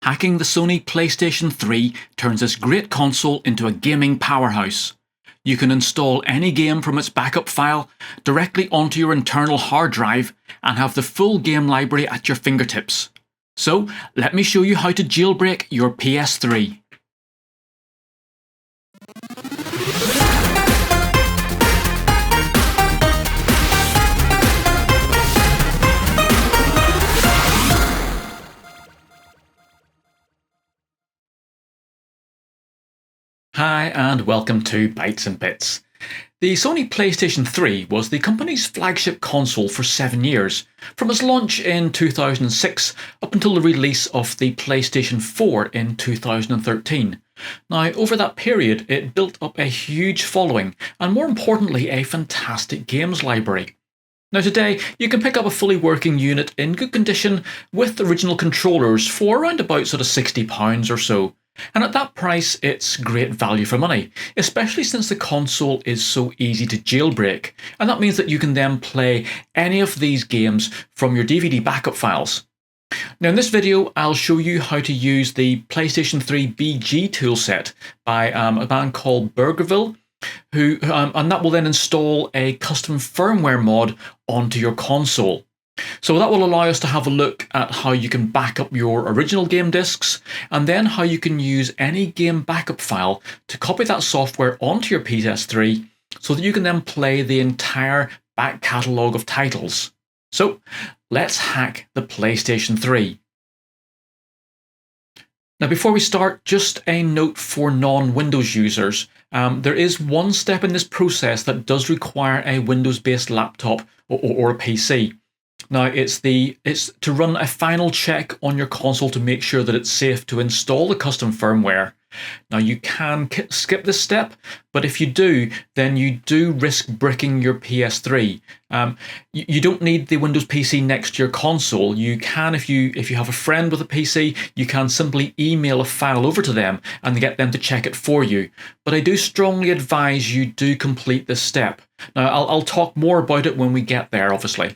Hacking the Sony PlayStation 3 turns this great console into a gaming powerhouse. You can install any game from its backup file directly onto your internal hard drive and have the full game library at your fingertips. So, let me show you how to jailbreak your PS3. Hi and welcome to Bytes and Bits. The Sony PlayStation 3 was the company's flagship console for 7 years, from its launch in 2006 up until the release of the PlayStation 4 in 2013. Now, over that period, it built up a huge following and, more importantly, a fantastic games library. Now today, you can pick up a fully working unit in good condition with original controllers for around about £60 or so. And at that price, it's great value for money, especially since the console is so easy to jailbreak. And that means that you can then play any of these games from your DVD backup files. Now in this video, I'll show you how to use the PlayStation 3 BGToolset by a band called Burgerville, and that will then install a custom firmware mod onto your console. So that will allow us to have a look at how you can back up your original game discs, and then how you can use any game backup file to copy that software onto your PS3 so that you can then play the entire back catalogue of titles. So let's hack the PlayStation 3. Now before we start, just a note for non-Windows users. There is one step in this process that does require a Windows-based laptop or a PC. Now it's to run a final check on your console to make sure that it's safe to install the custom firmware. Now you can skip this step, but if you do, then you do risk bricking your PS3. You don't need the Windows PC next to your console. You can, if you have a friend with a PC, you can simply email a file over to them and get them to check it for you. But I do strongly advise you do complete this step. Now I'll talk more about it when we get there, obviously.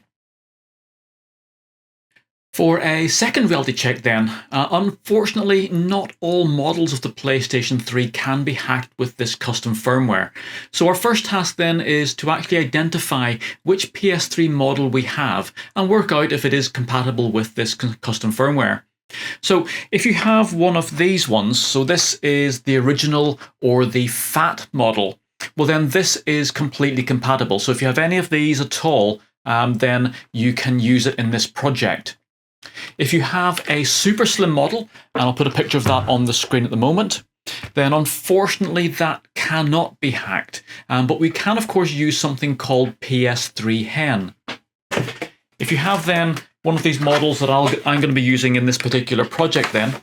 For a second reality check then, unfortunately not all models of the PlayStation 3 can be hacked with this custom firmware. So our first task then is to actually identify which PS3 model we have and work out if it is compatible with this custom firmware. So if you have one of these ones, so this is the original or the FAT model, well then this is completely compatible. So if you have any of these at all, then you can use it in this project. If you have a super slim model, and I'll put a picture of that on the screen at the moment, then unfortunately that cannot be hacked. But we can of course use something called PS3HEN. If you have then one of these models that I'm going to be using in this particular project then,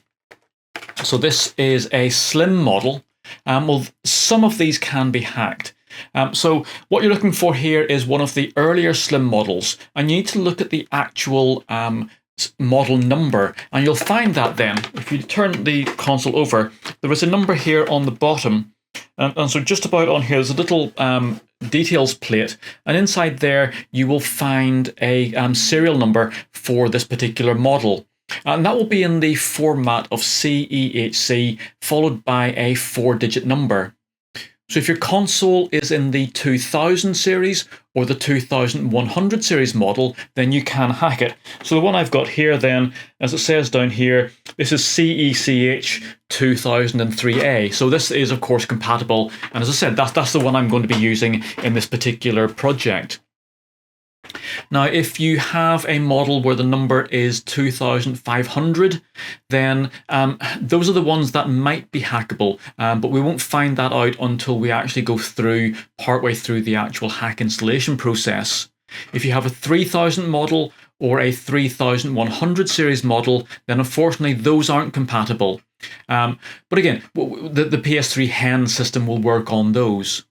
so this is a slim model, well some of these can be hacked. So what you're looking for here is one of the earlier slim models, and you need to look at the actual model number, and you'll find that then if you turn the console over, there is a number here on the bottom, and so just about on here there's a little details plate, and inside there you will find a serial number for this particular model, and that will be in the format of CEHC followed by a 4-digit number. So if your console is in the 2000 series or the 2100 series model, then you can hack it. So the one I've got here then, as it says down here, this is CECH 2003A. So this is of course compatible, and as I said, that's the one I'm going to be using in this particular project. Now, if you have a model where the number is 2500, then those are the ones that might be hackable, but we won't find that out until we actually go through partway through the actual hack installation process. If you have a 3000 model or a 3100 series model, then unfortunately those aren't compatible. But again, the PS3HEN system will work on those.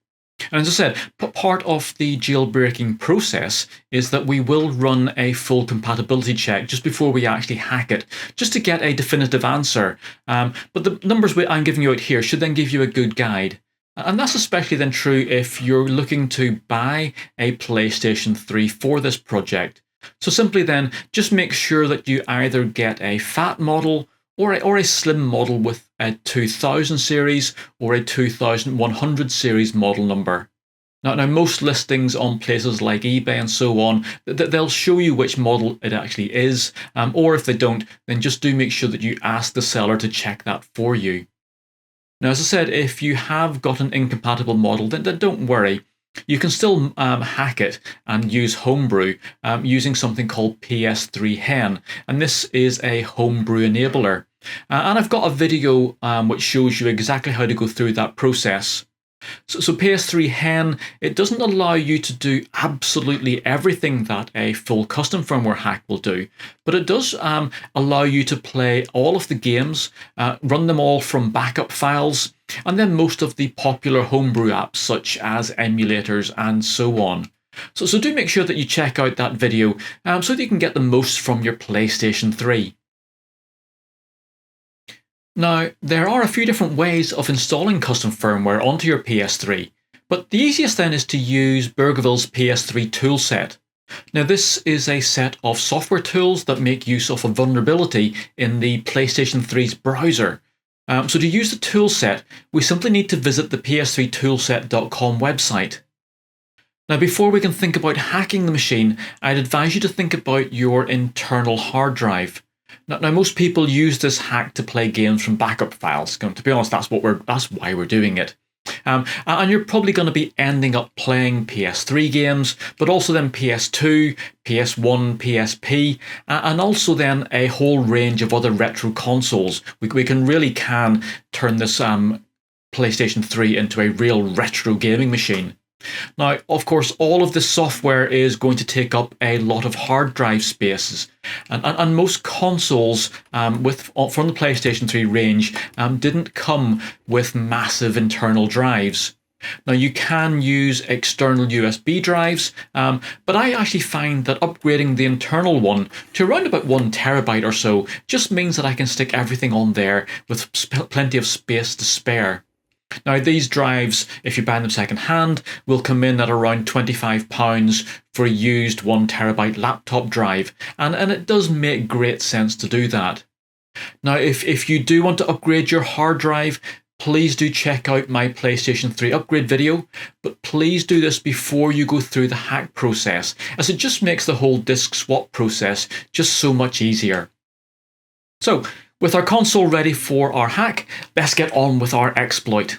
And as I said, part of the jailbreaking process is that we will run a full compatibility check just before we actually hack it, just to get a definitive answer. But the numbers I'm giving you out here should then give you a good guide. And that's especially then true if you're looking to buy a PlayStation 3 for this project. So simply then, just make sure that you either get a FAT model or a slim model with a 2000 series or a 2100 series model number. Now, most listings on places like eBay and so on, they'll show you which model it actually is, or if they don't, then just do make sure that you ask the seller to check that for you. Now, as I said, if you have got an incompatible model, then don't worry. You can still hack it and use homebrew using something called PS3HEN, and this is a homebrew enabler. And I've got a video which shows you exactly how to go through that process. So PS3HEN, it doesn't allow you to do absolutely everything that a full custom firmware hack will do, but it does allow you to play all of the games, run them all from backup files, and then most of the popular homebrew apps such as emulators and so on. So do make sure that you check out that video so that you can get the most from your PlayStation 3. Now, there are a few different ways of installing custom firmware onto your PS3, but the easiest then is to use Bergeville's PS3 toolset. Now, this is a set of software tools that make use of a vulnerability in the PlayStation 3's browser. So to use the toolset, we simply need to visit the ps3toolset.com website. Now, before we can think about hacking the machine, I'd advise you to think about your internal hard drive. Now, most people use this hack to play games from backup files. To be honest, that's why we're doing it. And you're probably going to be ending up playing PS3 games, but also then PS2, PS1, PSP, and also then a whole range of other retro consoles. We really can turn this PlayStation 3 into a real retro gaming machine. Now, of course, all of this software is going to take up a lot of hard drive spaces, and most consoles from the PlayStation 3 range didn't come with massive internal drives. Now, you can use external USB drives, but I actually find that upgrading the internal one to around about 1 terabyte or so just means that I can stick everything on there with plenty of space to spare. Now, these drives, if you buy them second hand, will come in at around £25 for a used 1 terabyte laptop drive, and it does make great sense to do that. Now, if you do want to upgrade your hard drive, please do check out my PlayStation 3 upgrade video, but please do this before you go through the hack process, as it just makes the whole disk swap process just so much easier. So, with our console ready for our hack, let's get on with our exploit.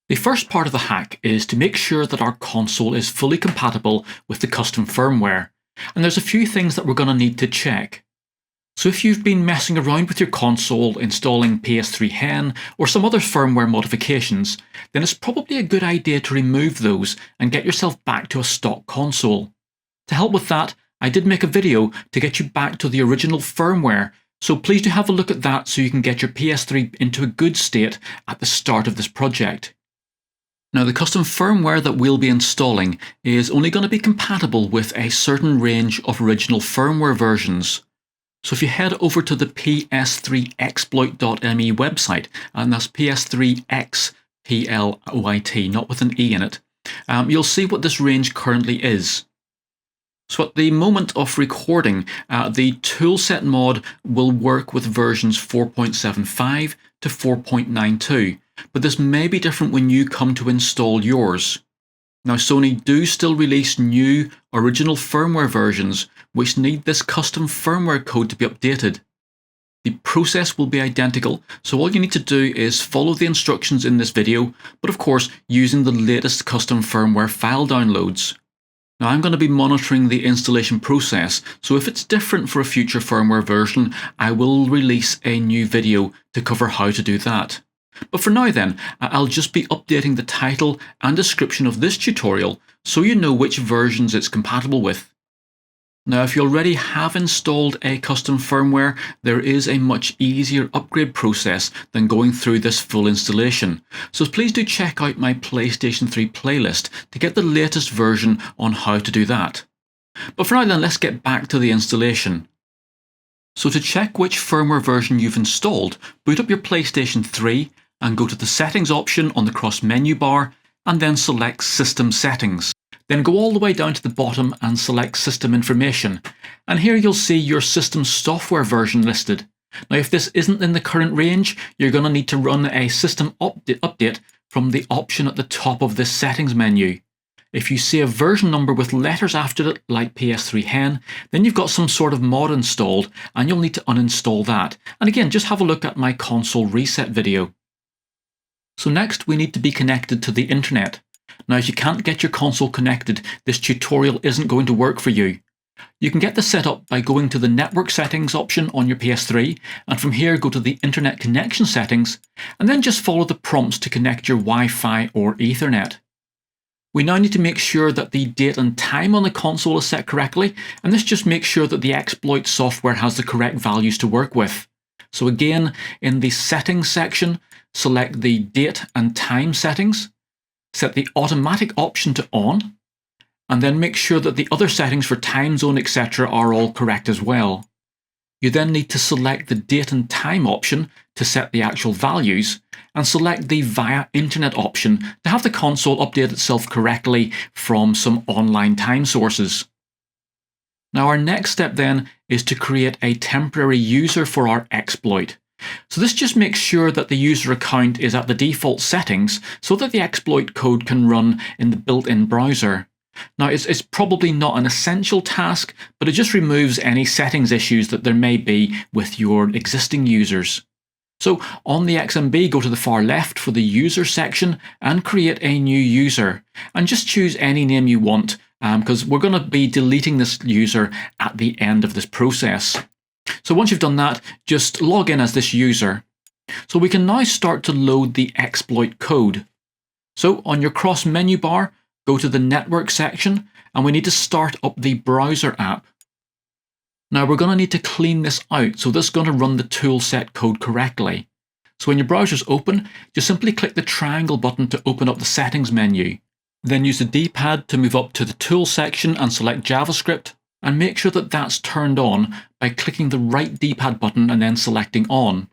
The first part of the hack is to make sure that our console is fully compatible with the custom firmware, and there's a few things that we're going to need to check. So if you've been messing around with your console installing PS3HEN or some other firmware modifications, then it's probably a good idea to remove those and get yourself back to a stock console. To help with that, I did make a video to get you back to the original firmware, so please do have a look at that so you can get your PS3 into a good state at the start of this project. Now, the custom firmware that we'll be installing is only going to be compatible with a certain range of original firmware versions. So if you head over to the ps3exploit.me website, and that's ps3exploit, not with an E in it, you'll see what this range currently is. So at the moment of recording, the toolset mod will work with versions 4.75 to 4.92, but this may be different when you come to install yours. Now, Sony do still release new original firmware versions which need this custom firmware code to be updated. The process will be identical, so all you need to do is follow the instructions in this video, but of course using the latest custom firmware file downloads. Now, I'm going to be monitoring the installation process, so if it's different for a future firmware version, I will release a new video to cover how to do that. But for now then, I'll just be updating the title and description of this tutorial so you know which versions it's compatible with. Now, if you already have installed a custom firmware, there is a much easier upgrade process than going through this full installation. So please do check out my PlayStation 3 playlist to get the latest version on how to do that. But for now then, let's get back to the installation. So to check which firmware version you've installed, boot up your PlayStation 3 and go to the Settings option on the cross menu bar and then select System Settings. Then go all the way down to the bottom and select System Information, and here you'll see your system software version listed. Now, if this isn't in the current range, you're going to need to run a system update from the option at the top of this settings menu. If you see a version number with letters after it, like PS3HEN, then you've got some sort of mod installed, and you'll need to uninstall that. And again, just have a look at my console reset video. So next, we need to be connected to the internet. Now, if you can't get your console connected, this tutorial isn't going to work for you. You can get this set up by going to the network settings option on your PS3, and from here go to the internet connection settings, and then just follow the prompts to connect your Wi-Fi or Ethernet. We now need to make sure that the date and time on the console is set correctly, and this just makes sure that the exploit software has the correct values to work with. So again, in the settings section, select the date and time settings, set the automatic option to on, and then make sure that the other settings for time zone, etc. are all correct as well. You then need to select the date and time option to set the actual values, and select the via internet option to have the console update itself correctly from some online time sources. Now, our next step then is to create a temporary user for our exploit. So this just makes sure that the user account is at the default settings so that the exploit code can run in the built-in browser. Now, it's probably not an essential task, but it just removes any settings issues that there may be with your existing users. So on the XMB, go to the far left for the user section and create a new user. And just choose any name you want, because we're going to be deleting this user at the end of this process. So once you've done that, just log in as this user. So we can now start to load the exploit code. So on your cross menu bar, go to the network section, and we need to start up the browser app. Now we're going to need to clean this out, so this is going to run the toolset code correctly. So when your browser's open, just simply click the triangle button to open up the settings menu. Then use the D-pad to move up to the tool section and select JavaScript, and make sure that that's turned on by clicking the right D-pad button and then selecting on.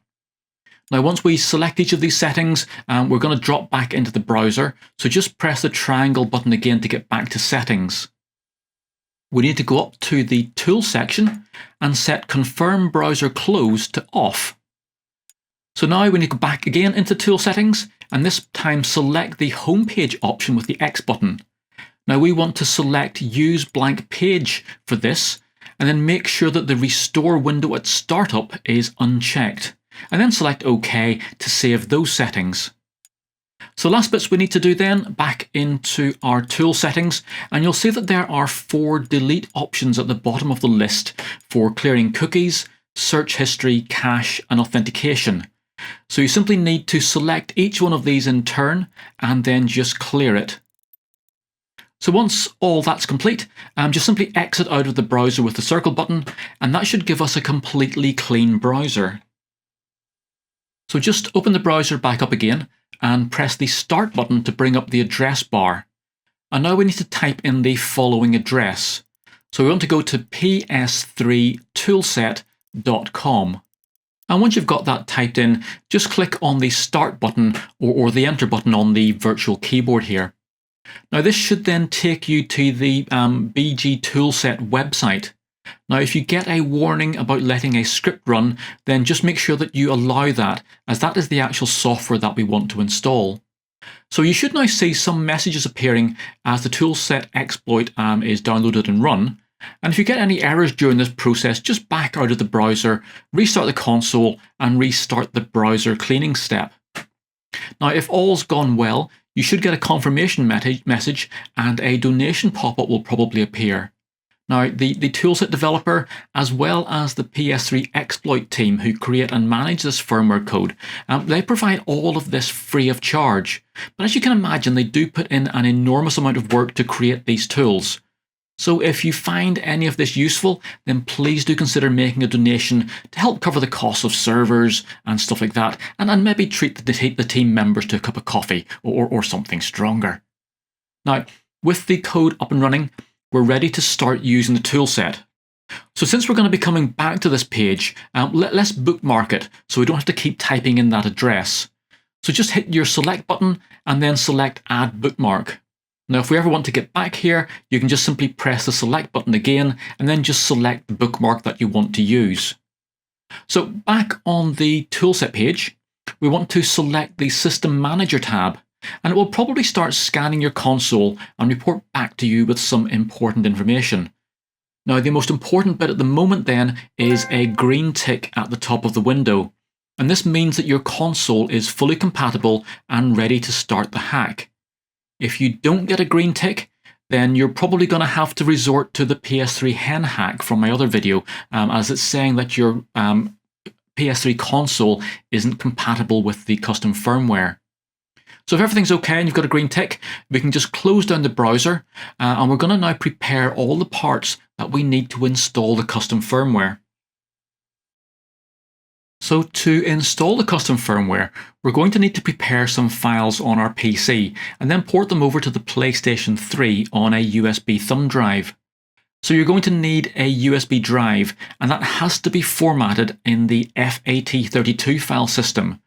Now once we select each of these settings, we're going to drop back into the browser, so just press the triangle button again to get back to settings. We need to go up to the tool section and set confirm browser close to off. So now we need to go back again into tool settings, and this time select the homepage option with the X button. Now we want to select use blank page for this, and then make sure that the restore window at startup is unchecked, and then select OK to save those settings. So last bits we need to do then, back into our tool settings, and you'll see that there are 4 delete options at the bottom of the list for clearing cookies, search history, cache, and authentication. So you simply need to select each one of these in turn and then just clear it. So once all that's complete, just simply exit out of the browser with the circle button, and that should give us a completely clean browser. So just open the browser back up again and press the start button to bring up the address bar. And now we need to type in the following address. So we want to go to ps3toolset.com. And once you've got that typed in, just click on the start button or the enter button on the virtual keyboard here. Now this should then take you to the BGToolset website. Now if you get a warning about letting a script run, then just make sure that you allow that, as that is the actual software that we want to install. So you should now see some messages appearing as the toolset exploit is downloaded and run. And if you get any errors during this process, just back out of the browser, restart the console, and restart the browser cleaning step. Now if all's gone well, you should get a confirmation message, and a donation pop-up will probably appear. Now, the toolset developer, as well as the PS3 exploit team who create and manage this firmware code, they provide all of this free of charge. But as you can imagine, they do put in an enormous amount of work to create these tools. So if you find any of this useful, then please do consider making a donation to help cover the cost of servers and stuff like that, and maybe treat the team members to a cup of coffee or something stronger. Now, with the code up and running, we're ready to start using the toolset. So since we're going to be coming back to this page, let's bookmark it so we don't have to keep typing in that address. So just hit your select button and then select add bookmark. Now if we ever want to get back here, you can just simply press the select button again and then just select the bookmark that you want to use. So back on the toolset page, we want to select the System Manager tab, and it will probably start scanning your console and report back to you with some important information. Now, the most important bit at the moment then is a green tick at the top of the window, and this means that your console is fully compatible and ready to start the hack. If you don't get a green tick, then you're probably going to have to resort to the PS3HEN hack from my other video, as it's saying that your PS3 console isn't compatible with the custom firmware. So if everything's okay and you've got a green tick, we can just close down the browser, and we're going to now prepare all the parts that we need to install the custom firmware. So to install the custom firmware, we're going to need to prepare some files on our PC and then port them over to the PlayStation 3 on a USB thumb drive. So you're going to need a USB drive, and that has to be formatted in the FAT32 file system.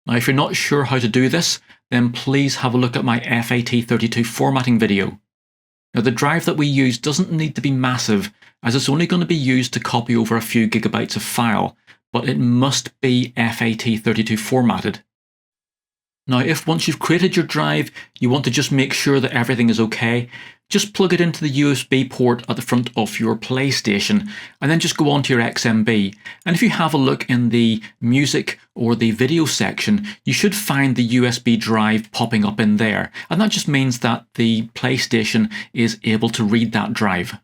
Now, if you're not sure how to do this, then please have a look at my FAT32 formatting video. Now, the drive that we use doesn't need to be massive, as it's only going to be used to copy over a few gigabytes of file, but it must be FAT32 formatted. Now, if once you've created your drive, you want to just make sure that everything is okay, just plug it into the USB port at the front of your PlayStation, and then just go on to your XMB. And if you have a look in the music or the video section, you should find the USB drive popping up in there. And that just means that the PlayStation is able to read that drive.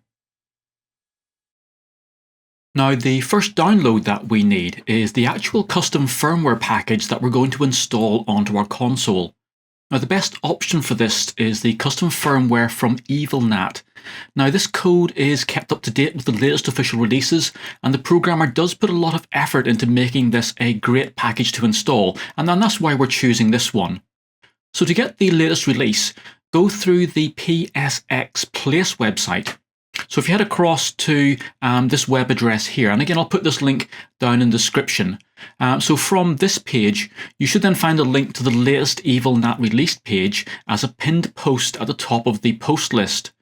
Now, the first download that we need is the actual custom firmware package that we're going to install onto our console. Now, the best option for this is the custom firmware from EvilNat. Now, this code is kept up to date with the latest official releases, and the programmer does put a lot of effort into making this a great package to install, and that's why we're choosing this one. So to get the latest release, go through the PSX Place website. So if you head across to this web address here, and again I'll put this link down in the description. So from this page, you should then find a link to the latest EvilNat released page as a pinned post at the top of the post list.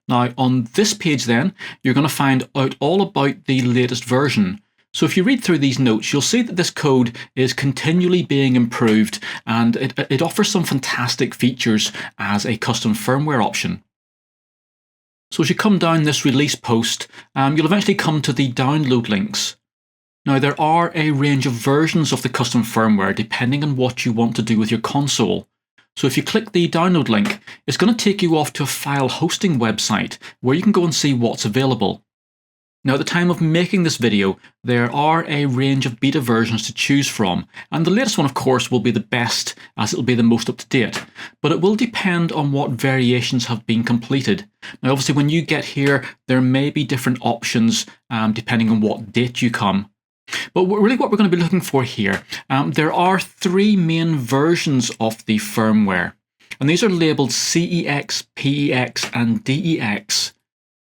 Now on this page then, you're going to find out all about the latest version. So if you read through these notes, you'll see that this code is continually being improved, and it offers some fantastic features as a custom firmware option. So as you come down this release post, you'll eventually come to the download links. Now, there are a range of versions of the custom firmware depending on what you want to do with your console. So if you click the download link, it's going to take you off to a file hosting website where you can go and see what's available. Now, at the time of making this video, there are a range of beta versions to choose from, and the latest one, of course, will be the best as it will be the most up to date, but it will depend on what variations have been completed. Now, obviously, when you get here, there may be different options depending on what date you come. But really what we're going to be looking for here, there are three main versions of the firmware, and these are labeled CEX, PEX, and DEX.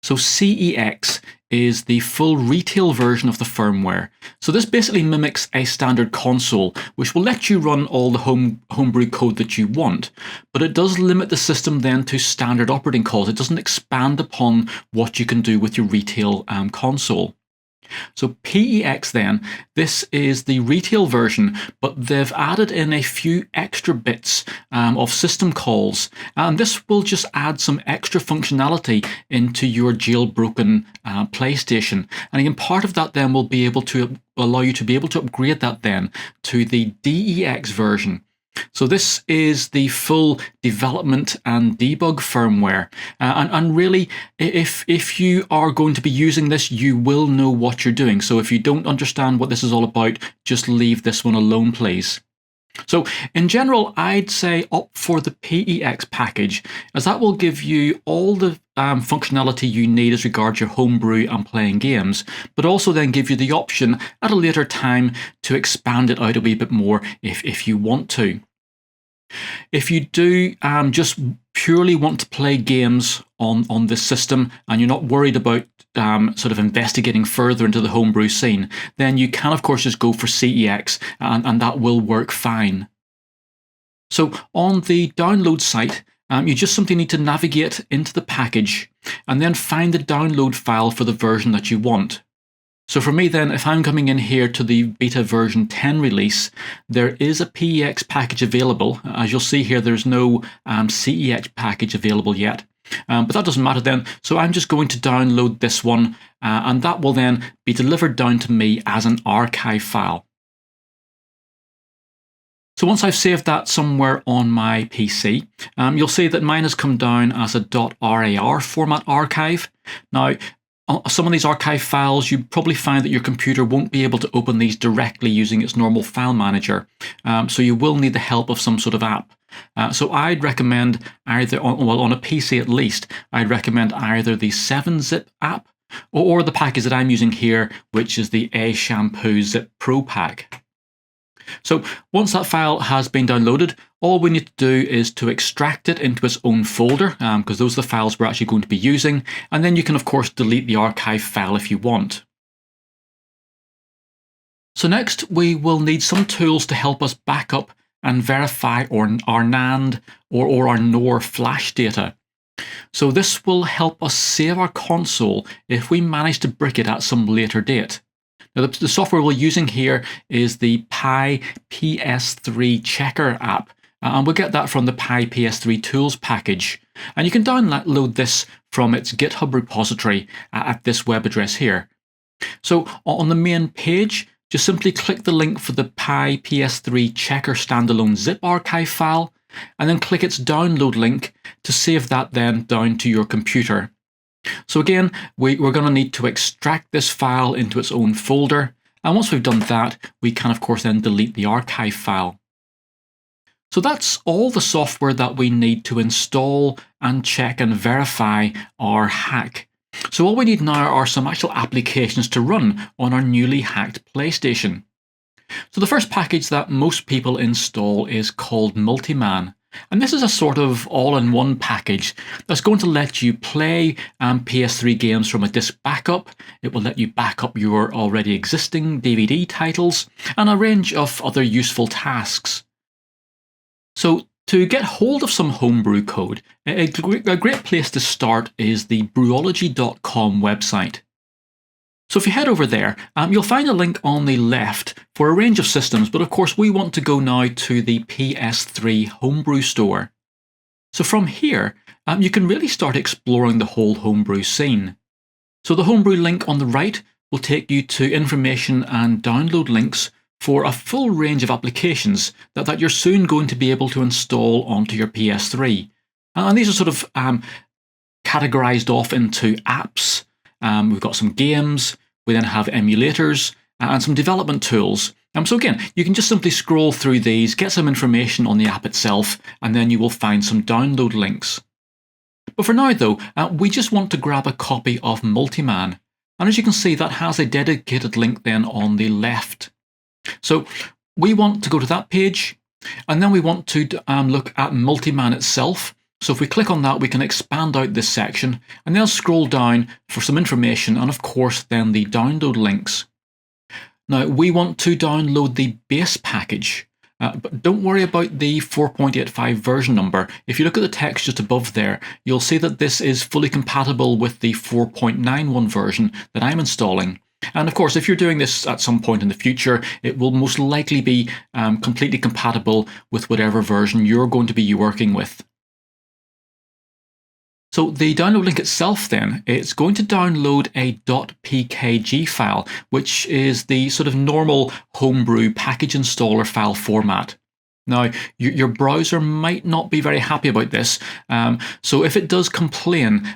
So CEX is the full retail version of the firmware. So this basically mimics a standard console, which will let you run all the homebrew code that you want, but it does limit the system then to standard operating calls. It doesn't expand upon what you can do with your retail console. So PEX then, this is the retail version, but they've added in a few extra bits of system calls, and this will just add some extra functionality into your jailbroken PlayStation. And again, part of that then will be able to allow you to be able to upgrade that then to the DEX version. So this is the full development and debug firmware, and really if you are going to be using this, you will know what you're doing. So if you don't understand what this is all about, just leave this one alone, please. So in general, I'd say opt for the PEX package, as that will give you all the functionality you need as regards your homebrew and playing games, but also then give you the option at a later time to expand it out a wee bit more if you want to. If you do just purely want to play games on this system and you're not worried about sort of investigating further into the homebrew scene, then you can of course just go for CEX, and that will work fine. So on the download site, you just simply need to navigate into the package and then find the download file for the version that you want. So for me then, if I'm coming in here to the beta version 10 release, there is a PEX package available. As you'll see here, there's no CEX package available yet. But that doesn't matter then. So I'm just going to download this one, and that will then be delivered down to me as an archive file. So once I've saved that somewhere on my PC, you'll see that mine has come down as a .rar format archive. Now, some of these archive files, you probably find that your computer won't be able to open these directly using its normal file manager. So you will need the help of some sort of app. So I'd recommend either, on a PC at least, I'd recommend either the 7-zip app or the package that I'm using here, which is the A Shampoo Zip Pro pack. So once that file has been downloaded, all we need to do is to extract it into its own folder, because those are the files we're actually going to be using, and then you can of course delete the archive file if you want. So next we will need some tools to help us back up and verify our NAND or our NOR flash data. So this will help us save our console if we manage to brick it at some later date. Now, the software we're using here is the Pi PS3 Checker app, and we'll get that from the Pi PS3 Tools package. And you can download this from its GitHub repository at this web address here. So on the main page, just simply click the link for the Pi PS3 Checker standalone zip archive file, and then click its download link to save that then down to your computer. So again, we're going to need to extract this file into its own folder, and once we've done that, we can of course then delete the archive file. So that's all the software that we need to install and check and verify our hack. So all we need now are some actual applications to run on our newly hacked PlayStation. So the first package that most people install is called Multiman. And this is a sort of all-in-one package that's going to let you play PS3 games from a disk backup. It will let you back up your already existing DVD titles and a range of other useful tasks. So to get hold of some homebrew code, a great place to start is the brewology.com website. So if you head over there, you'll find a link on the left for a range of systems, but of course we want to go now to the PS3 Homebrew store. So from here, you can really start exploring the whole homebrew scene. So the homebrew link on the right will take you to information and download links for a full range of applications that you're soon going to be able to install onto your PS3. And these are sort of categorized off into apps. We've got some games, we then have emulators, and some development tools. So again, you can just simply scroll through these, get some information on the app itself, and then you will find some download links. But for now though, we just want to grab a copy of Multiman. And as you can see, that has a dedicated link then on the left. So we want to go to that page, and then we want to look at Multiman itself. So if we click on that, we can expand out this section and then scroll down for some information and of course then the download links. Now we want to download the base package, but don't worry about the 4.85 version number. If you look at the text just above there, you'll see that this is fully compatible with the 4.91 version that I'm installing. And of course, if you're doing this at some point in the future, it will most likely be completely compatible with whatever version you're going to be working with. So the download link itself then, it's going to download a .pkg file, which is the sort of normal homebrew package installer file format. Now, your browser might not be very happy about this, so if it does complain,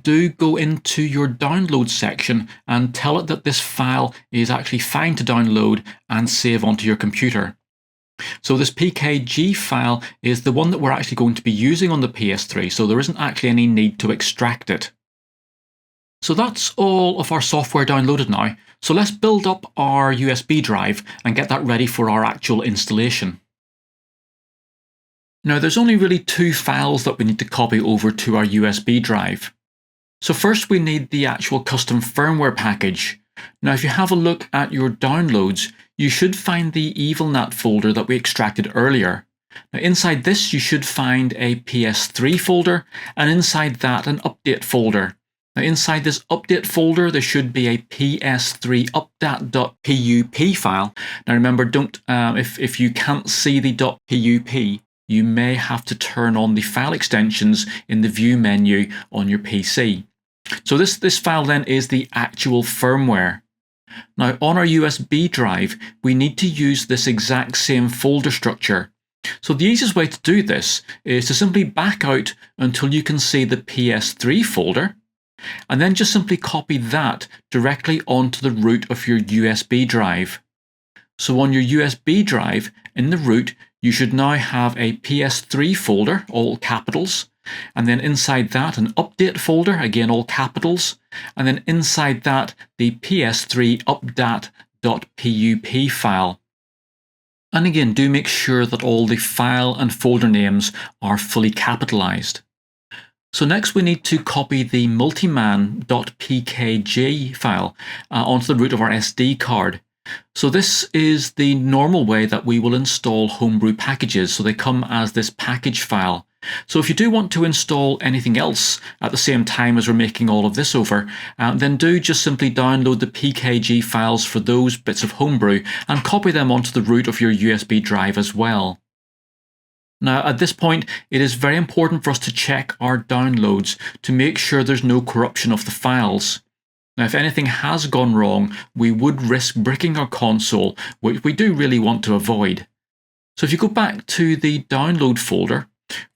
do go into your download section and tell it that this file is actually fine to download and save onto your computer. So this PKG file is the one that we're actually going to be using on the PS3, so there isn't actually any need to extract it. So that's all of our software downloaded now, so let's build up our USB drive and get that ready for our actual installation. Now there's only really two files that we need to copy over to our USB drive. So first we need the actual custom firmware package. Now if you have a look at your downloads, you should find the EvilNat folder that we extracted earlier. Now inside this you should find a PS3 folder, and inside that an update folder. Now inside this update folder, there should be a PS3 update.pup file. Now remember, don't if you can't see the .pup, you may have to turn on the file extensions in the view menu on your PC. So this file then is the actual firmware. Now on our USB drive, we need to use this exact same folder structure. So the easiest way to do this is to simply back out until you can see the PS3 folder, and then just simply copy that directly onto the root of your USB drive. So on your USB drive, in the root, you should now have a PS3 folder, all capitals, and then inside that an update folder, again all capitals, and then inside that the PS3 update.pup file. And again, do make sure that all the file and folder names are fully capitalized. So next we need to copy the multiman.pkg file onto the root of our SD card. So this is the normal way that we will install homebrew packages. So they come as this package file. So if you do want to install anything else at the same time as we're making all of this over, then do just simply download the PKG files for those bits of homebrew and copy them onto the root of your USB drive as well. Now at this point, it is very important for us to check our downloads to make sure there's no corruption of the files. Now if anything has gone wrong, we would risk bricking our console, which we do really want to avoid. So if you go back to the download folder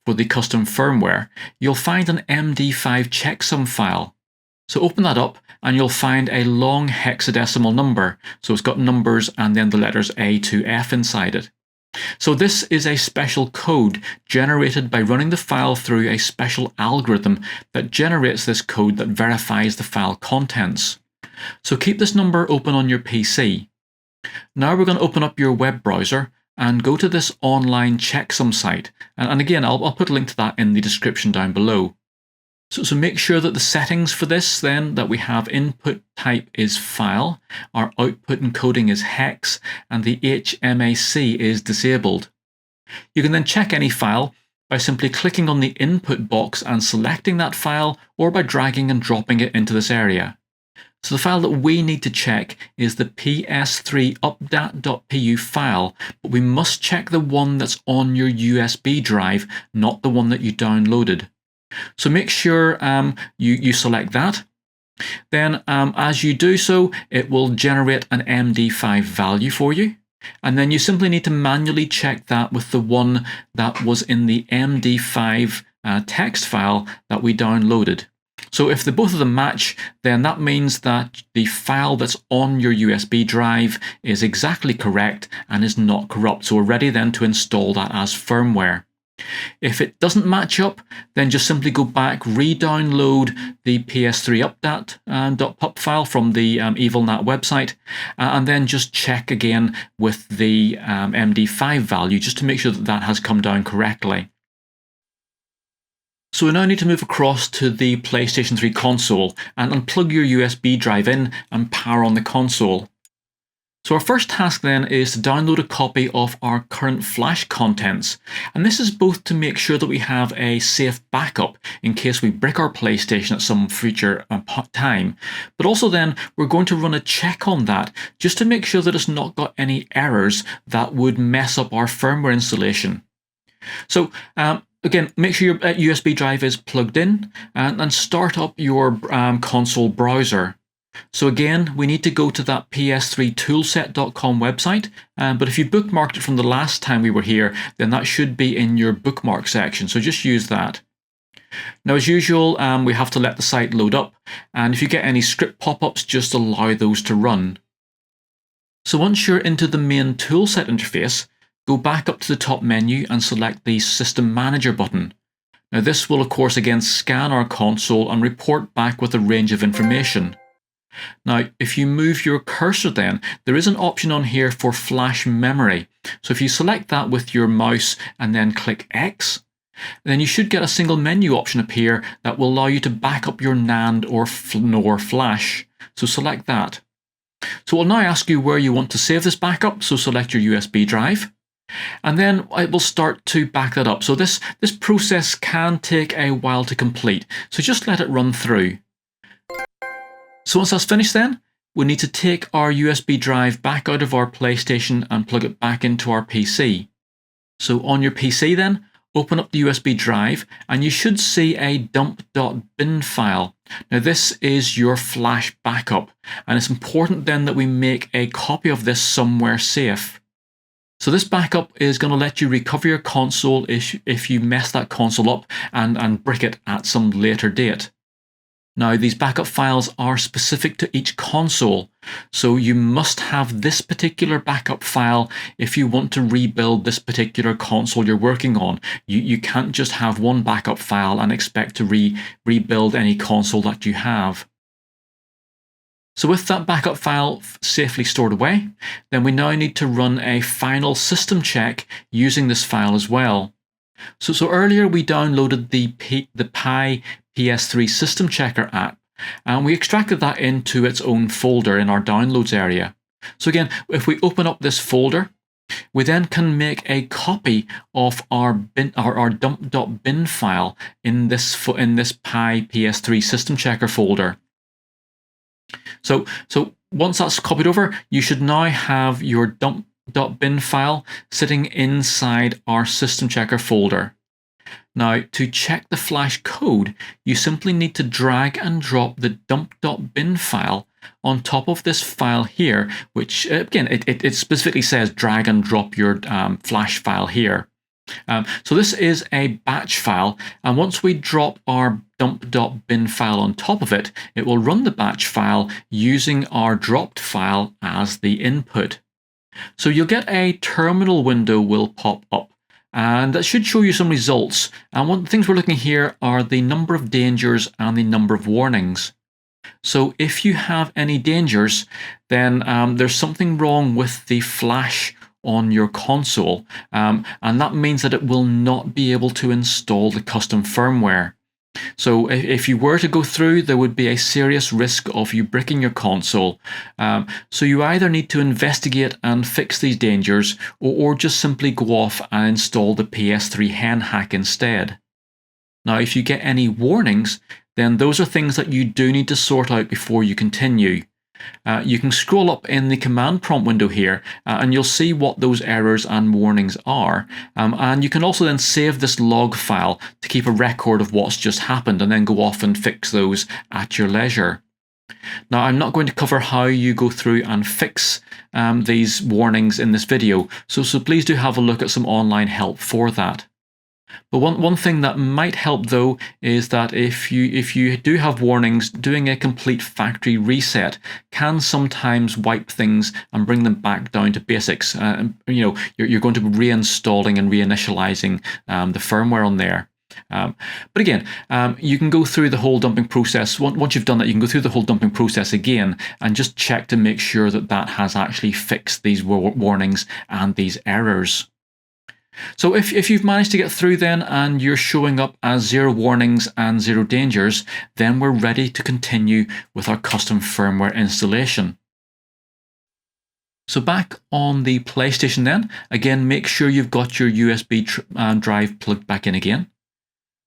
for the custom firmware, you'll find an MD5 checksum file. So open that up and you'll find a long hexadecimal number. So it's got numbers and then the letters A to F inside it. So this is a special code generated by running the file through a special algorithm that generates this code that verifies the file contents. So keep this number open on your PC. Now we're going to open up your web browser and go to this online checksum site. And again, I'll put a link to that in the description down below. So make sure that the settings for this then, that we have input type is file, our output encoding is hex, and the HMAC is disabled. You can then check any file by simply clicking on the input box and selecting that file, or by dragging and dropping it into this area. So the file that we need to check is the PS3 update.pu file, but we must check the one that's on your USB drive, not the one that you downloaded. So make sure you select that. Then as you do so, it will generate an MD5 value for you. And then you simply need to manually check that with the one that was in the MD5 text file that we downloaded. So if both of them match, then that means that the file that's on your USB drive is exactly correct and is not corrupt. So we're ready then to install that as firmware. If it doesn't match up, then just simply go back, re-download the PS3 update.pup file from the EvilNat website, and then just check again with the MD5 value just to make sure that that has come down correctly. So we now need to move across to the PlayStation 3 console and unplug your USB drive in and power on the console. So our first task then is to download a copy of our current flash contents, and this is both to make sure that we have a safe backup in case we brick our PlayStation at some future time, but also then we're going to run a check on that just to make sure that it's not got any errors that would mess up our firmware installation. So again, make sure your USB drive is plugged in and start up your console browser. So again, we need to go to that PS3toolset.com website, but if you bookmarked it from the last time we were here, then that should be in your bookmark section, so just use that. Now as usual, we have to let the site load up, and if you get any script pop-ups, just allow those to run. So once you're into the main toolset interface, go back up to the top menu and select the System Manager button. Now this will of course again scan our console and report back with a range of information. Now, if you move your cursor then, there is an option on here for flash memory. So if you select that with your mouse and then click X, then you should get a single menu option appear that will allow you to back up your NAND or NOR flash. So select that. So it will now ask you where you want to save this backup, so select your USB drive. And then it will start to back that up. So this process can take a while to complete, so just let it run through. So once that's finished then, we need to take our USB drive back out of our PlayStation and plug it back into our PC. So on your PC then, open up the USB drive and you should see a dump.bin file. Now this is your flash backup, and it's important then that we make a copy of this somewhere safe. So this backup is going to let you recover your console if you mess that console up and brick it at some later date. Now, these backup files are specific to each console, so you must have this particular backup file if you want to rebuild this particular console you're working on. You can't just have one backup file and expect to rebuild any console that you have. So with that backup file safely stored away, then we now need to run a final system check using this file as well. So earlier we downloaded the Pi PS3 System Checker app, and we extracted that into its own folder in our downloads area. So again, if we open up this folder, we then can make a copy of our dump.bin file in this Pi PS3 System Checker folder. So once that's copied over, you should now have your dump.bin file sitting inside our System Checker folder. Now, to check the flash code, you simply need to drag and drop the dump.bin file on top of this file here, which again, it specifically says drag and drop your flash file here. So this is a batch file, and once we drop our dump.bin file on top of it, it will run the batch file using our dropped file as the input. So you'll get a terminal window will pop up, and that should show you some results. And one of the things we're looking here are the number of dangers and the number of warnings. So if you have any dangers, then there's something wrong with the flash on your console, and that means that it will not be able to install the custom firmware. So if you were to go through, there would be a serious risk of you bricking your console. So you either need to investigate and fix these dangers, or just simply go off and install the PS3HEN hack instead. Now, if you get any warnings, then those are things that you do need to sort out before you continue. You can scroll up in the command prompt window here, and you'll see what those errors and warnings are. And you can also then save this log file to keep a record of what's just happened and then go off and fix those at your leisure. Now, I'm not going to cover how you go through and fix these warnings in this video, so please do have a look at some online help for that. But one thing that might help though is that if you do have warnings, doing a complete factory reset can sometimes wipe things and bring them back down to basics. You're going to be reinstalling and reinitializing the firmware on there. But again, you can go through the whole dumping process. Once you've done that, you can go through the whole dumping process again and just check to make sure that that has actually fixed these warnings and these errors. So if you've managed to get through then and you're showing up as 0 warnings and 0 dangers, then we're ready to continue with our custom firmware installation. So back on the PlayStation then, again, make sure you've got your USB drive plugged back in again.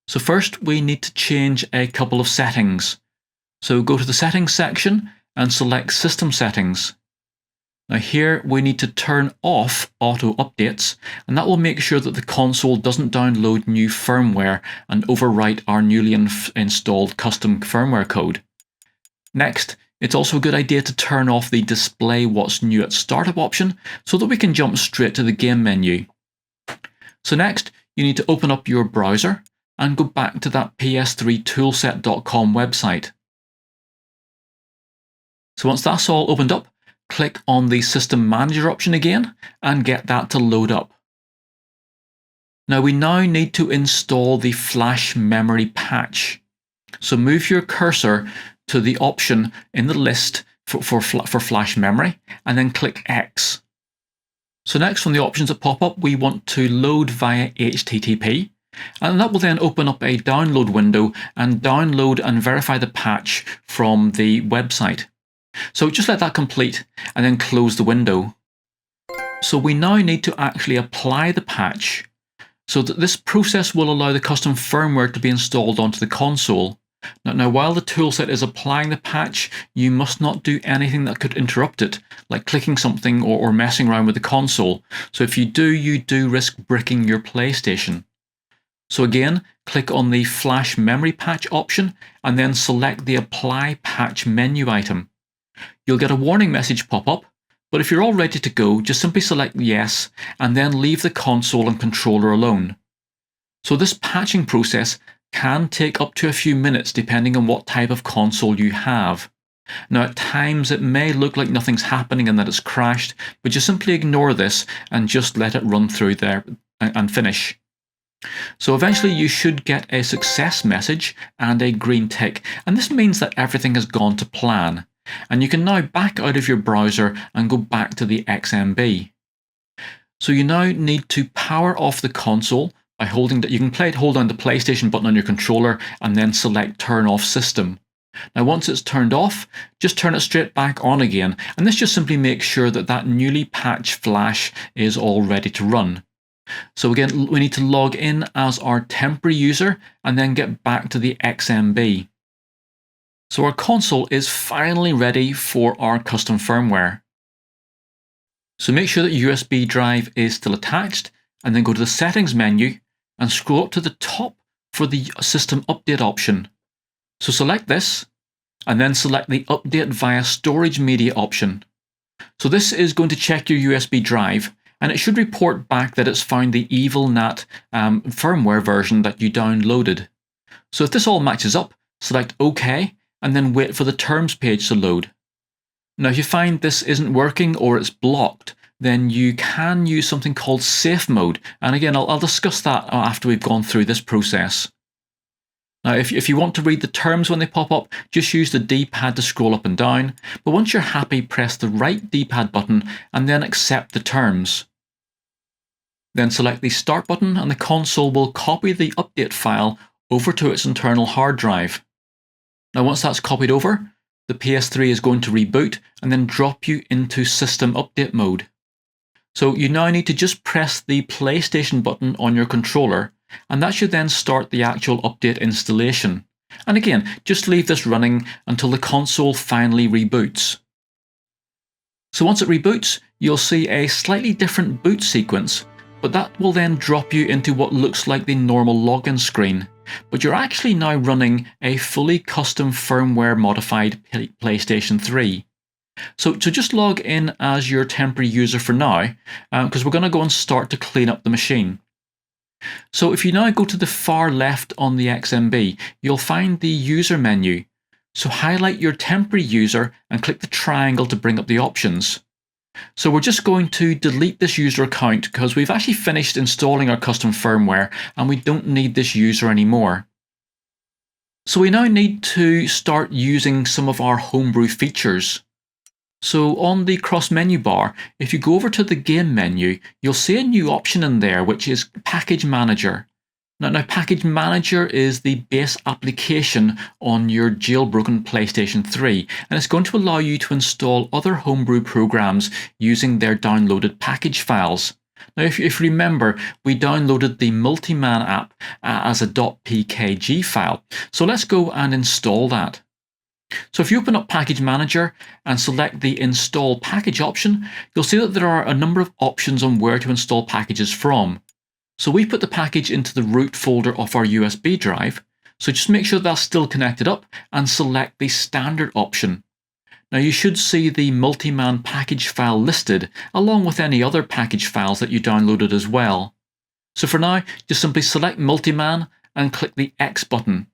So first we need to change a couple of settings. So go to the settings section and select system settings. Now here we need to turn off auto updates, and that will make sure that the console doesn't download new firmware and overwrite our newly installed custom firmware code. Next, it's also a good idea to turn off the display what's new at startup option so that we can jump straight to the game menu. So next, you need to open up your browser and go back to that PS3toolset.com website. So once that's all opened up, click on the System Manager option again and get that to load up. Now we need to install the flash memory patch. So move your cursor to the option in the list for flash memory and then click X. So next, from the options that pop up, we want to load via HTTP, and that will then open up a download window and download and verify the patch from the website. So just let that complete and then close the window. So we now need to actually apply the patch. So that this process will allow the custom firmware to be installed onto the console. Now, while the toolset is applying the patch, you must not do anything that could interrupt it, like clicking something or messing around with the console. So if you do risk bricking your PlayStation. So again, click on the Flash Memory Patch option and then select the Apply Patch menu item. You'll get a warning message pop up, but if you're all ready to go, just simply select Yes and then leave the console and controller alone. So this patching process can take up to a few minutes depending on what type of console you have. Now at times it may look like nothing's happening and that it's crashed, but just simply ignore this and just let it run through there and finish. So eventually you should get a success message and a green tick, and this means that everything has gone to plan. And you can now back out of your browser and go back to the XMB. So you now need to power off the console by holding that. You can hold down the PlayStation button on your controller and then select Turn Off System. Now once it's turned off, just turn it straight back on again, and this just simply makes sure that that newly patched flash is all ready to run. So again, we need to log in as our temporary user and then get back to the XMB. So our console is finally ready for our custom firmware. So make sure that your USB drive is still attached, and then go to the Settings menu and scroll up to the top for the System Update option. So select this and then select the Update via Storage Media option. So this is going to check your USB drive, and it should report back that it's found the EvilNat firmware version that you downloaded. So if this all matches up, select OK and then wait for the terms page to load. Now if you find this isn't working or it's blocked, then you can use something called safe mode, and again I'll discuss that after we've gone through this process. Now if you want to read the terms when they pop up, just use the D-pad to scroll up and down, but once you're happy, press the right D-pad button and then accept the terms. Then select the Start button and the console will copy the update file over to its internal hard drive. Now once that's copied over, the PS3 is going to reboot and then drop you into System Update mode. So you now need to just press the PlayStation button on your controller, and that should then start the actual update installation. And again, just leave this running until the console finally reboots. So once it reboots, you'll see a slightly different boot sequence, but that will then drop you into what looks like the normal login screen. But you're actually now running a fully custom firmware modified PlayStation 3. So just log in as your temporary user for now, because we're going to go and start to clean up the machine. So if you now go to the far left on the XMB, you'll find the user menu. So highlight your temporary user and click the triangle to bring up the options. So we're just going to delete this user account because we've actually finished installing our custom firmware and we don't need this user anymore. So we now need to start using some of our homebrew features. So on the cross menu bar, if you go over to the game menu, you'll see a new option in there which is Package Manager. Now Package Manager is the base application on your jailbroken PlayStation 3, and it's going to allow you to install other homebrew programs using their downloaded package files. Now if you remember, we downloaded the Multiman app as a .pkg file, so let's go and install that. So if you open up Package Manager and select the Install Package option, you'll see that there are a number of options on where to install packages from. So we put the package into the root folder of our USB drive, so just make sure that's still connected up and select the standard option. Now you should see the Multiman package file listed along with any other package files that you downloaded as well. So for now, just simply select Multiman and click the X button.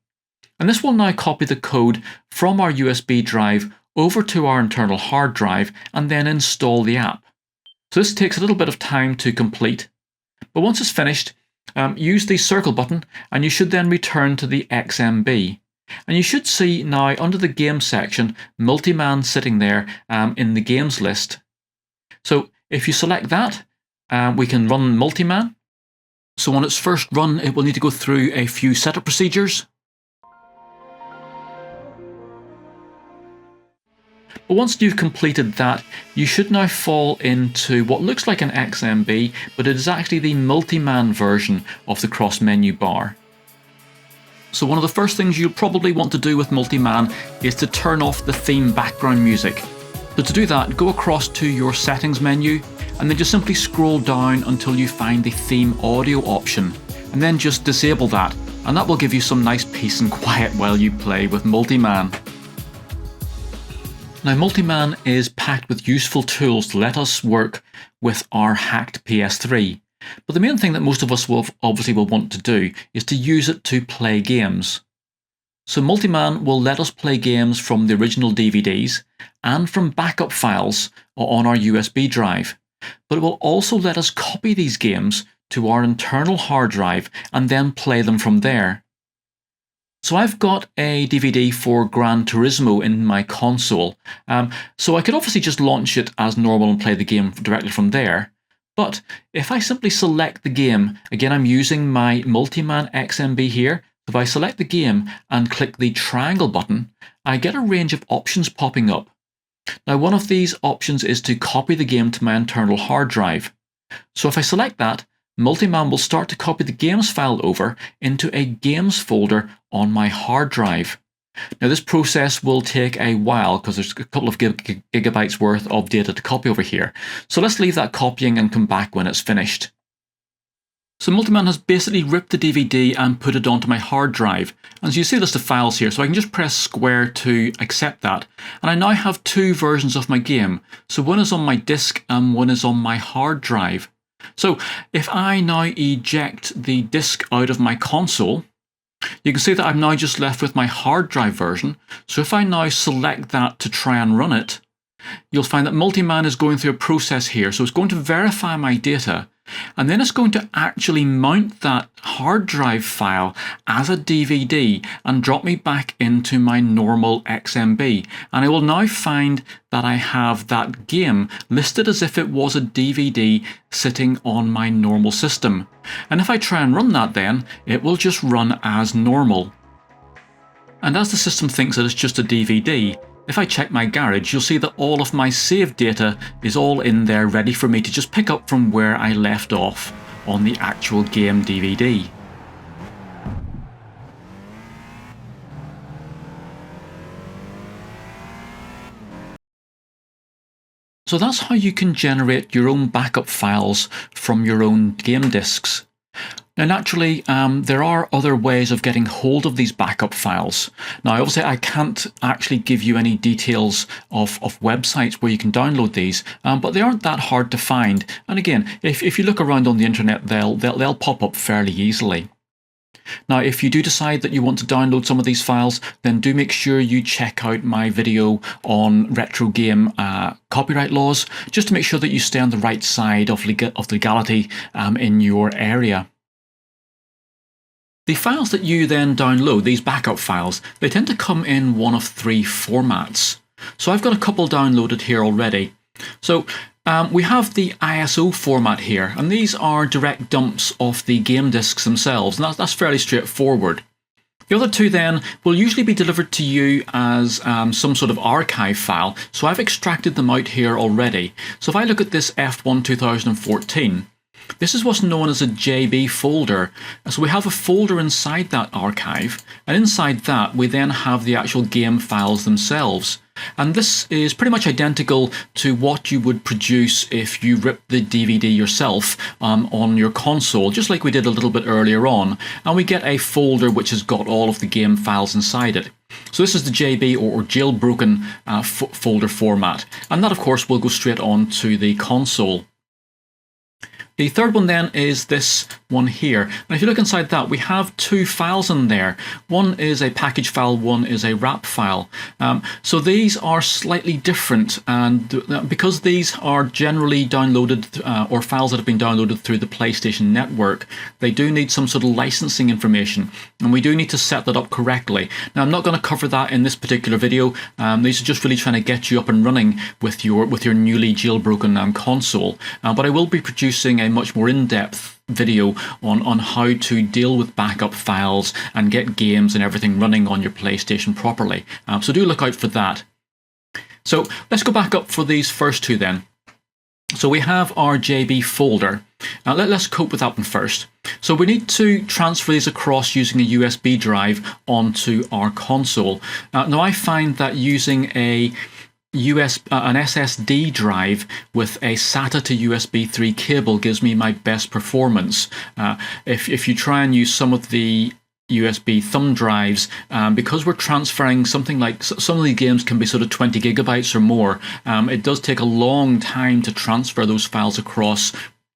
And this will now copy the code from our USB drive over to our internal hard drive and then install the app. So this takes a little bit of time to complete. But once it's finished, use the circle button and you should then return to the XMB. And you should see now under the Games section, Multiman sitting there in the Games list. So if you select that, we can run Multiman. So on its first run, it will need to go through a few setup procedures. But once you've completed that, you should now fall into what looks like an XMB, but it is actually the Multiman version of the cross menu bar. So one of the first things you'll probably want to do with Multiman is to turn off the theme background music. So to do that, go across to your settings menu and then just simply scroll down until you find the theme audio option, and then just disable that, and that will give you some nice peace and quiet while you play with Multiman. Now Multiman is packed with useful tools to let us work with our hacked PS3. But the main thing that most of us will want to do is to use it to play games. So Multiman will let us play games from the original DVDs and from backup files on our USB drive. But it will also let us copy these games to our internal hard drive and then play them from there. So I've got a DVD for Gran Turismo in my console, so I could obviously just launch it as normal and play the game directly from there. But if I simply select the game, again I'm using my Multiman XMB here, if I select the game and click the triangle button, I get a range of options popping up. Now one of these options is to copy the game to my internal hard drive. So if I select that, Multiman will start to copy the games file over into a games folder on my hard drive. Now this process will take a while because there's a couple of gigabytes worth of data to copy over here. So let's leave that copying and come back when it's finished. So Multiman has basically ripped the DVD and put it onto my hard drive. And so you see a list of files here, so I can just press square to accept that. And I now have two versions of my game. So one is on my disk and one is on my hard drive. So if I now eject the disk out of my console, you can see that I'm now just left with my hard drive version. So if I now select that to try and run it, you'll find that Multiman is going through a process here. So it's going to verify my data, and then it's going to actually mount that hard drive file as a DVD and drop me back into my normal XMB. And I will now find that I have that game listed as if it was a DVD sitting on my normal system. And if I try and run that, then it will just run as normal. And as the system thinks that it's just a DVD, if I check my garage, you'll see that all of my saved data is all in there ready for me to just pick up from where I left off on the actual game DVD. So that's how you can generate your own backup files from your own game disks. Now naturally, there are other ways of getting hold of these backup files. Now obviously I can't actually give you any details of websites where you can download these, but they aren't that hard to find. And again, if you look around on the internet, they'll pop up fairly easily. Now if you do decide that you want to download some of these files, then do make sure you check out my video on retro game copyright laws, just to make sure that you stay on the right side of legality in your area. The files that you then download, these backup files, they tend to come in one of three formats. So I've got a couple downloaded here already. So we have the ISO format here, and these are direct dumps of the game disks themselves, and that's fairly straightforward. The other two then will usually be delivered to you as some sort of archive file, so I've extracted them out here already. So if I look at this F1 2014, this is what's known as a JB folder. So we have a folder inside that archive, and inside that we then have the actual game files themselves. And this is pretty much identical to what you would produce if you ripped the DVD yourself on your console, just like we did a little bit earlier on. And we get a folder which has got all of the game files inside it. So this is the JB or jailbroken folder format. And that of course will go straight on to the console. The third one then is this one here. And if you look inside that, we have two files in there. One is a package file, one is a wrap file. So these are slightly different, and because these are generally downloaded or files that have been downloaded through the PlayStation Network, they do need some sort of licensing information, and we do need to set that up correctly. Now I'm not going to cover that in this particular video. These are just really trying to get you up and running with your newly jailbroken console. But I will be producing a much more in-depth video on how to deal with backup files and get games and everything running on your PlayStation properly. So do look out for that. So let's go back up for these first two then. So we have our JB folder. Let's cope with that one first. So we need to transfer these across using a USB drive onto our console. Now I find that using an SSD drive with a SATA to USB 3 cable gives me my best performance. If you try and use some of the USB thumb drives, because we're transferring something like, some of the games can be sort of 20 gigabytes or more, it does take a long time to transfer those files across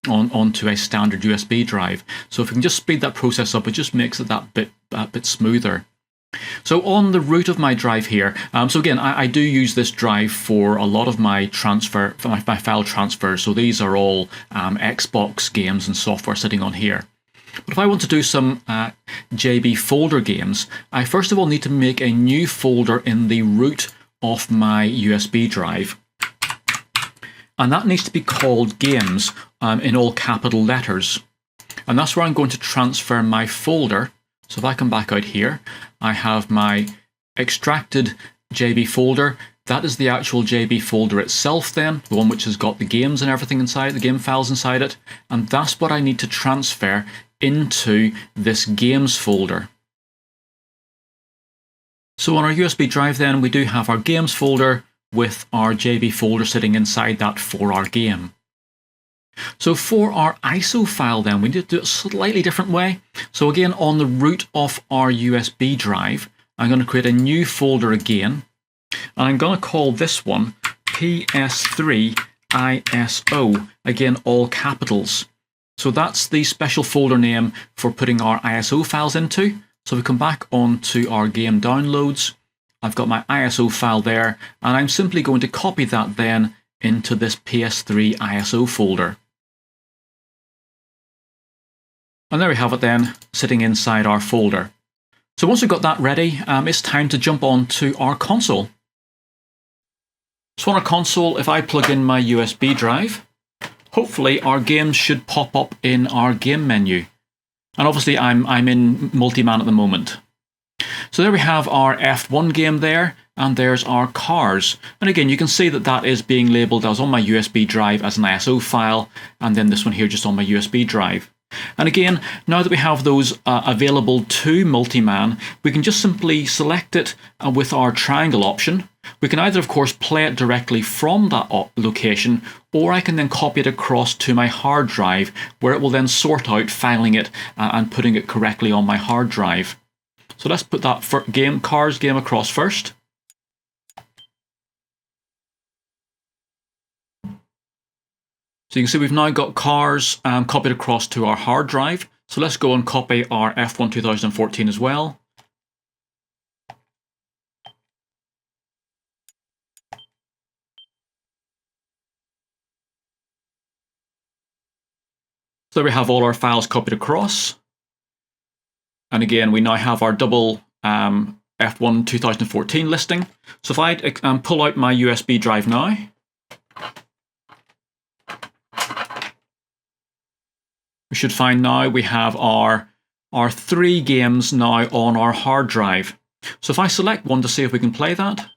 onto a standard USB drive. So if we can just speed that process up, it just makes it that bit smoother. So on the root of my drive here, so again, I do use this drive for a lot of my transfer, for my file transfers. So these are all Xbox games and software sitting on here. But if I want to do some JB folder games, I first of all need to make a new folder in the root of my USB drive. And that needs to be called Games in all capital letters. And that's where I'm going to transfer my folder. So if I come back out here, I have my extracted JB folder. That is the actual JB folder itself then, the one which has got the games and everything inside, the game files inside it. And that's what I need to transfer into this games folder. So on our USB drive then, we do have our games folder with our JB folder sitting inside that for our game. So for our ISO file then, we need to do it a slightly different way. So again, on the root of our USB drive, I'm going to create a new folder again. And I'm going to call this one PS3 ISO, again, all capitals. So that's the special folder name for putting our ISO files into. So we come back onto our game downloads. I've got my ISO file there, and I'm simply going to copy that then into this PS3 ISO folder. And there we have it then, sitting inside our folder. So once we've got that ready, it's time to jump on to our console. So on our console, if I plug in my USB drive, hopefully our games should pop up in our game menu. And obviously I'm in multi-man at the moment. So there we have our F1 game there, and there's our cars. And again, you can see that that is being labelled as on my USB drive as an ISO file, and then this one here just on my USB drive. And again, now that we have those available to multi-man, we can just simply select it with our triangle option. We can either, of course, play it directly from that location, or I can then copy it across to my hard drive, where it will then sort out filing it and putting it correctly on my hard drive. So let's put that cars game across first. So you can see we've now got cars copied across to our hard drive. So let's go and copy our F1 2014 as well. So there we have all our files copied across. And again, we now have our double F1 2014 listing. So if I pull out my USB drive now, we should find now we have our 3 games now on our hard drive. So if I select one to see if we can play that.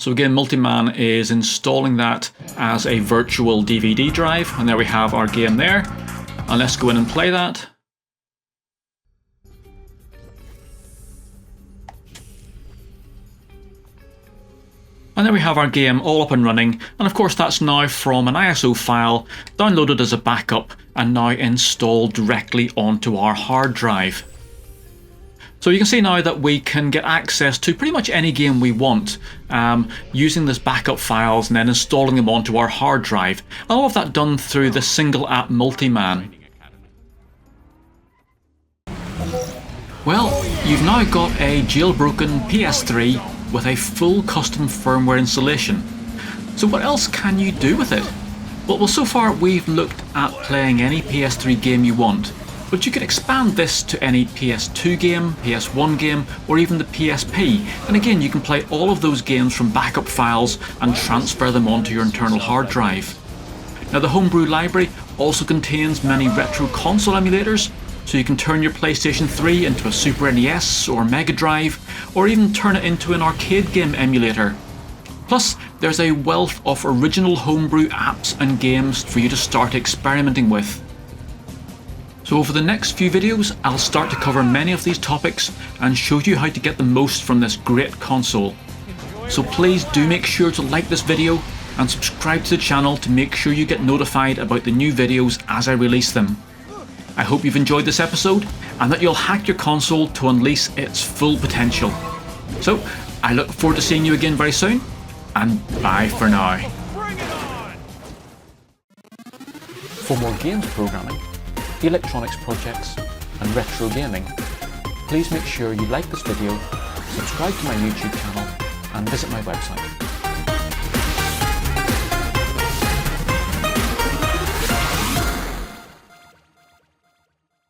So again, Multiman is installing that as a virtual DVD drive, and there we have our game there. And let's go in and play that. And there we have our game all up and running, and of course that's now from an ISO file downloaded as a backup and now installed directly onto our hard drive. So you can see now that we can get access to pretty much any game we want using this backup files and then installing them onto our hard drive. All of that done through the single app Multiman. Well, you've now got a jailbroken PS3 with a full custom firmware installation. So what else can you do with it? Well, so far we've looked at playing any PS3 game you want, but you can expand this to any PS2 game, PS1 game, or even the PSP. And again, you can play all of those games from backup files and transfer them onto your internal hard drive. Now, the homebrew library also contains many retro console emulators, so you can turn your PlayStation 3 into a Super NES or Mega Drive, or even turn it into an arcade game emulator. Plus, there's a wealth of original homebrew apps and games for you to start experimenting with. So over the next few videos, I'll start to cover many of these topics and show you how to get the most from this great console. So please do make sure to like this video and subscribe to the channel to make sure you get notified about the new videos as I release them. I hope you've enjoyed this episode and that you'll hack your console to unleash its full potential. So, I look forward to seeing you again very soon, and bye for now. For more games programming, electronics projects and retro gaming, please make sure you like this video, subscribe to my YouTube channel and visit my website.